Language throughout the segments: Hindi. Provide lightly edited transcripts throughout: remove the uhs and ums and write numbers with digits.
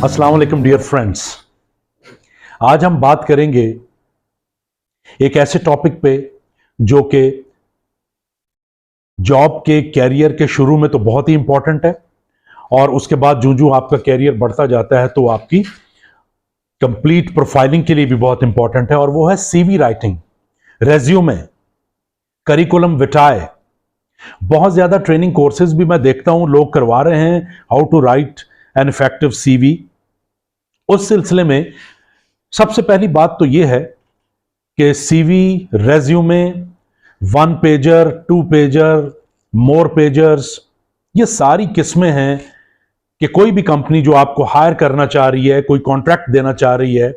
अस्सलाम वालेकुम डियर फ्रेंड्स। आज हम बात करेंगे एक ऐसे टॉपिक पे जो कि जॉब के कैरियर के शुरू में तो बहुत ही इंपॉर्टेंट है और उसके बाद जो आपका कैरियर बढ़ता जाता है तो आपकी कंप्लीट प्रोफाइलिंग के लिए भी बहुत इंपॉर्टेंट है, और वो है सीवी राइटिंग, रेज्यूमे, करिकुलम विटाए। बहुत ज्यादा ट्रेनिंग कोर्सेज भी मैं देखता हूं लोग करवा रहे हैं, how to write an effective CV. उस सिलसिले में सबसे पहली बात तो यह है कि सीवी, रेज्यूमे, 1 पेजर, 2 पेजर, मोर पेजर्स, ये सारी किस्में हैं कि कोई भी कंपनी जो आपको हायर करना चाह रही है, कोई कॉन्ट्रैक्ट देना चाह रही है,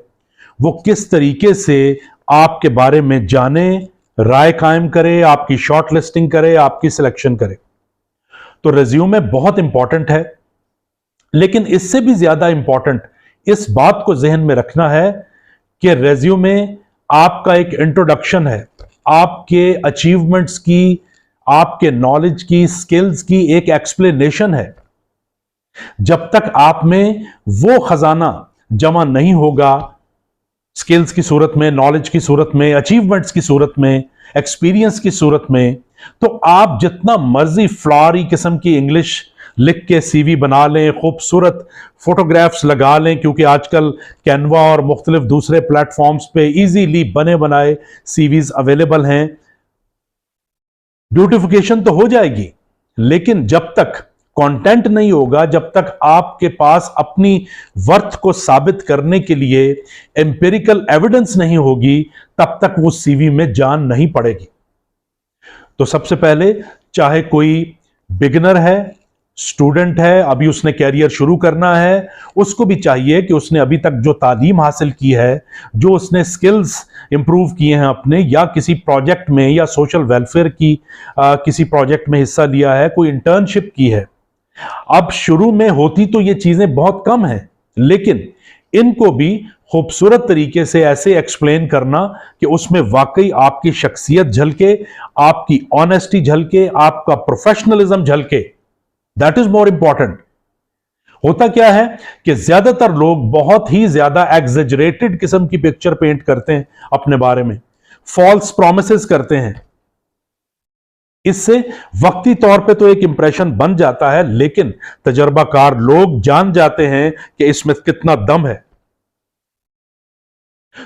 वो किस तरीके से आपके बारे में जाने, राय कायम करे, आपकी शॉर्ट लिस्टिंग करे, आपकी सिलेक्शन करे। तो रेज्यूमे बहुत इंपॉर्टेंट है, लेकिन इससे भी ज्यादा इंपॉर्टेंट इस बात को जहन में रखना है कि रेज्यूमे आपका एक इंट्रोडक्शन है, आपके अचीवमेंट्स की, आपके नॉलेज की, स्किल्स की एक एक्सप्लेनेशन है। जब तक आप में वो खजाना जमा नहीं होगा, स्किल्स की सूरत में, नॉलेज की सूरत में, अचीवमेंट्स की सूरत में, एक्सपीरियंस की सूरत में, तो आप जितना मर्जी फ्लॉरी किस्म की इंग्लिश लिख के सीवी बना लें, खूबसूरत फोटोग्राफ्स लगा लें, क्योंकि आजकल कैनवा और मुख्तलिफ दूसरे प्लेटफॉर्म्स पे इजीली बने बनाए सीवीज अवेलेबल हैं। ब्यूटिफिकेशन तो हो जाएगी, लेकिन जब तक कंटेंट नहीं होगा, जब तक आपके पास अपनी वर्थ को साबित करने के लिए एम्पिरिकल एविडेंस नहीं होगी, तब तक वो सीवी में जान नहीं पड़ेगी। तो सबसे पहले, चाहे कोई बिगिनर है, स्टूडेंट है, अभी उसने कैरियर शुरू करना है, उसको भी चाहिए कि उसने अभी तक जो तालीम हासिल की है, जो उसने स्किल्स इंप्रूव किए हैं अपने, या किसी प्रोजेक्ट में या सोशल वेलफेयर की किसी प्रोजेक्ट में हिस्सा लिया है, कोई इंटर्नशिप की है। अब शुरू में होती तो ये चीजें बहुत कम हैं, लेकिन इनको भी खूबसूरत तरीके से ऐसे एक्सप्लेन करना कि उसमें वाकई आपकी शख्सियत झलके, आपकी ऑनेस्टी झलके, आपका प्रोफेशनलिज्म झलके। That is more important. होता क्या है कि ज्यादातर लोग बहुत ही ज्यादा एग्जेजरेटेड किस्म की पिक्चर पेंट करते हैं अपने बारे में, फॉल्स प्रोमिसेस करते हैं। इससे वक्ती तौर पे तो एक इंप्रेशन बन जाता है, लेकिन तजर्बाकार लोग जान जाते हैं कि इसमें कितना दम है।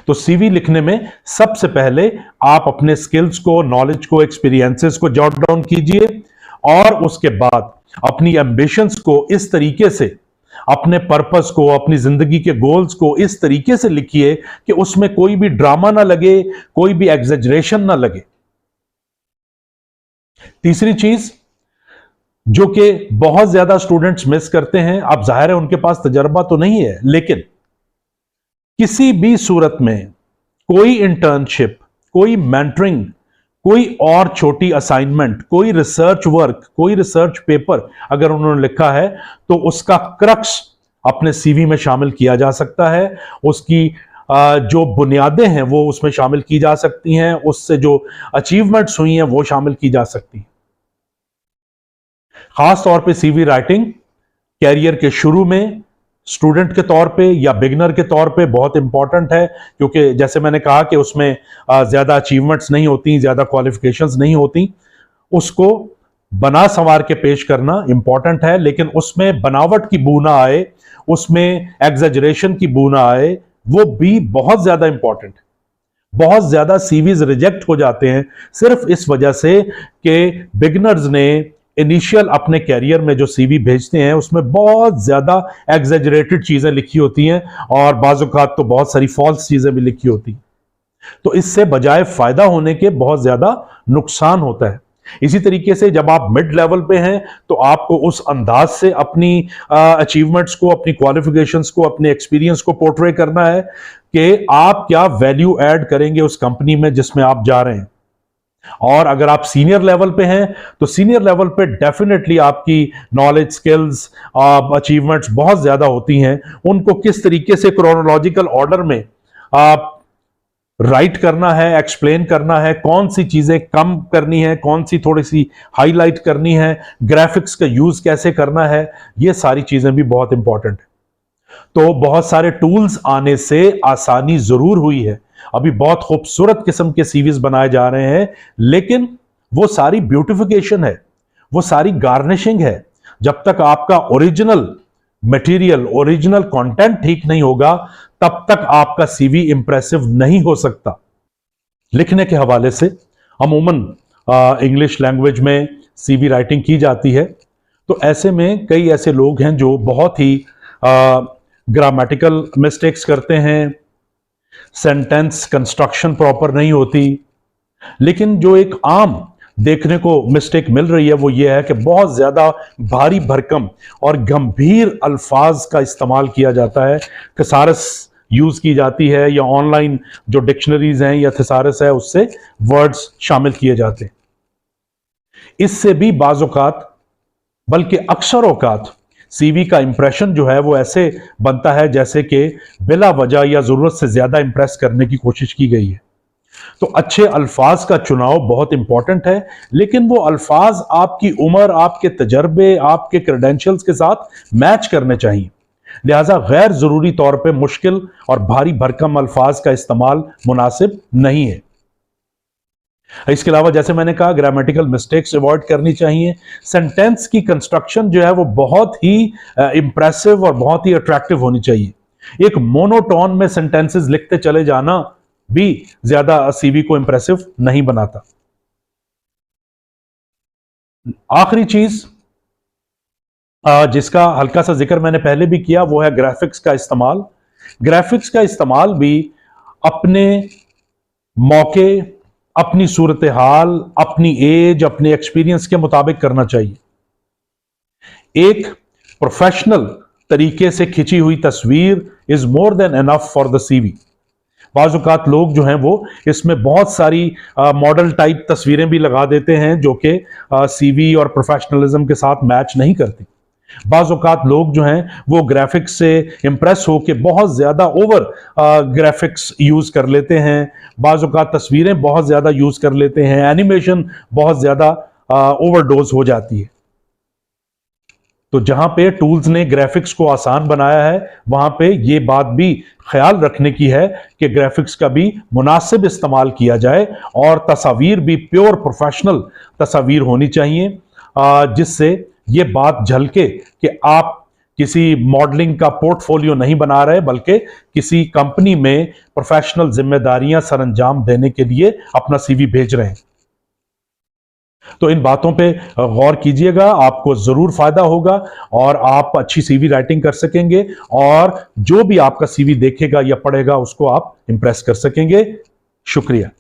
तो सीवी लिखने में सबसे पहले आप अपने स्किल्स को, नॉलेज को, एक्सपीरियंसेस को जॉट डाउन कीजिए, और उसके बाद अपनी एम्बिशंस को इस तरीके से, अपने पर्पस को, अपनी जिंदगी के गोल्स को इस तरीके से लिखिए कि उसमें कोई भी ड्रामा ना लगे, कोई भी एग्जेजरेशन ना लगे। तीसरी चीज जो कि बहुत ज्यादा स्टूडेंट्स मिस करते हैं, अब जाहिर है उनके पास तजर्बा तो नहीं है, लेकिन किसी भी सूरत में कोई इंटर्नशिप, कोई मेंटरिंग, कोई और छोटी असाइनमेंट, कोई रिसर्च वर्क, कोई रिसर्च पेपर अगर उन्होंने लिखा है, तो उसका क्रक्स अपने सीवी में शामिल किया जा सकता है। उसकी जो बुनियादें हैं वो उसमें शामिल की जा सकती हैं, उससे जो अचीवमेंट्स हुई हैं वो शामिल की जा सकती हैं। खास तौर पे सीवी राइटिंग कैरियर के शुरू में स्टूडेंट के तौर पे या बिगिनर के तौर पे बहुत इंपॉर्टेंट है, क्योंकि जैसे मैंने कहा कि उसमें ज्यादा अचीवमेंट्स नहीं होती, ज्यादा क्वालिफिकेशंस नहीं होती। उसको बना संवार के पेश करना इंपॉर्टेंट है, लेकिन उसमें बनावट की बू ना आए, उसमें एग्जेजरेशन की बू ना आए, वो भी बहुत ज्यादा इंपॉर्टेंट है। बहुत ज्यादा सीवीज रिजेक्ट हो जाते हैं सिर्फ इस वजह से कि बिगिनर्स ने इनिशियल अपने कैरियर में जो सीवी भेजते हैं उसमें बहुत ज्यादा एग्जेजरेटेड चीजें लिखी होती हैं, और बाज़-औक़ात तो बहुत सारी फॉल्स चीजें भी लिखी होती हैं। तो इससे बजाय फायदा होने के बहुत ज्यादा नुकसान होता है। इसी तरीके से जब आप मिड लेवल पे हैं, तो आपको उस अंदाज से अपनी अचीवमेंट्स को, अपनी क्वालिफिकेशंस को, अपने एक्सपीरियंस को पोर्ट्रे करना है कि आप क्या वैल्यू ऐड करेंगे उस कंपनी में जिसमें आप जा रहे हैं। और अगर आप सीनियर लेवल पे हैं, तो सीनियर लेवल पे डेफिनेटली आपकी नॉलेज, स्किल्स, अचीवमेंट्स बहुत ज्यादा होती हैं। उनको किस तरीके से क्रोनोलॉजिकल ऑर्डर में आप राइट करना है, एक्सप्लेन करना है, कौन सी चीजें कम करनी है, कौन सी थोड़ी सी हाईलाइट करनी है, ग्राफिक्स का यूज कैसे करना है, ये सारी चीजें भी बहुत इंपॉर्टेंट है। तो बहुत सारे टूल्स आने से आसानी जरूर हुई है। अभी बहुत खूबसूरत किस्म के सीवीज बनाए जा रहे हैं, लेकिन वो सारी ब्यूटिफिकेशन है, वो सारी गार्निशिंग है। जब तक आपका ओरिजिनल मटेरियल, ओरिजिनल कंटेंट ठीक नहीं होगा, तब तक आपका सीवी इंप्रेसिव नहीं हो सकता। लिखने के हवाले से अमूमन इंग्लिश लैंग्वेज में सीवी राइटिंग की जाती है, तो ऐसे में कई ऐसे लोग हैं जो बहुत ही ग्रामेटिकल मिस्टेक्स करते हैं, सेंटेंस कंस्ट्रक्शन प्रॉपर नहीं होती। लेकिन जो एक आम देखने को मिस्टेक मिल रही है वो ये है कि बहुत ज्यादा भारी भरकम और गंभीर अल्फाज का इस्तेमाल किया जाता है, थिसारस यूज की जाती है, या ऑनलाइन जो डिक्शनरीज हैं या थिसारस है उससे वर्ड्स शामिल किए जाते हैं। इससे भी बाज़ औक़ात, बल्कि अक्सर औक़ात, सीवी का इंप्रेशन जो है वो ऐसे बनता है जैसे कि बिला वजह या जरूरत से ज्यादा इंप्रेस करने की कोशिश की गई है। तो अच्छे अल्फाज का चुनाव बहुत इंपॉर्टेंट है, लेकिन वो अल्फाज आपकी उम्र, आपके तजर्बे, आपके क्रेडेंशियल्स के साथ मैच करने चाहिए। लिहाजा गैर जरूरी तौर पे मुश्किल और भारी भरकम अल्फाज का इस्तेमाल मुनासिब नहीं है। इसके अलावा जैसे मैंने कहा, ग्रामेटिकल मिस्टेक्स अवॉइड करनी चाहिए। सेंटेंस की कंस्ट्रक्शन जो है वो बहुत ही इंप्रेसिव और बहुत ही अट्रैक्टिव होनी चाहिए। एक मोनोटोन में सेंटेंसेस लिखते चले जाना भी ज्यादा सीवी को इंप्रेसिव नहीं बनाता। आखिरी चीज जिसका हल्का सा जिक्र मैंने पहले भी किया, वो है ग्राफिक्स का इस्तेमाल। ग्राफिक्स का इस्तेमाल भी अपने मौके, अपनी सूरत हाल, अपनी एज, अपने एक्सपीरियंस के मुताबिक करना चाहिए। एक प्रोफेशनल तरीके से खिंची हुई तस्वीर is more than enough for the CV. बाज़-औक़ात लोग जो हैं वो इसमें बहुत सारी मॉडल टाइप तस्वीरें भी लगा देते हैं जो कि सीवी और प्रोफेशनलिज्म के साथ मैच नहीं करती। बाज़-औक़ात लोग जो हैं वो ग्राफिक्स से इंप्रेस होकर बहुत ज़्यादा ओवर ग्राफिक्स यूज़ कर लेते हैं, बाज़-औक़ात तस्वीरें बहुत ज़्यादा यूज़ कर लेते हैं, एनिमेशन बहुत ज़्यादा ओवरडोज हो जाती है। तो जहां पे टूल्स ने ग्राफिक्स को आसान बनाया है, वहां पे ये बात भी ख्याल रखने की है कि ग्राफिक्स का भी मुनासिब इस्तेमाल किया जाए और तस्वीर भी प्योर प्रोफेशनल तस्वीर होनी चाहिए, जिससे ये बात झलके कि आप किसी मॉडलिंग का पोर्टफोलियो नहीं बना रहे, बल्कि किसी कंपनी में प्रोफेशनल जिम्मेदारियां सरअंजाम देने के लिए अपना सीवी भेज रहे हैं। तो इन बातों पे गौर कीजिएगा, आपको जरूर फायदा होगा और आप अच्छी सीवी राइटिंग कर सकेंगे और जो भी आपका सीवी देखेगा या पढ़ेगा उसको आप इंप्रेस कर सकेंगे। शुक्रिया।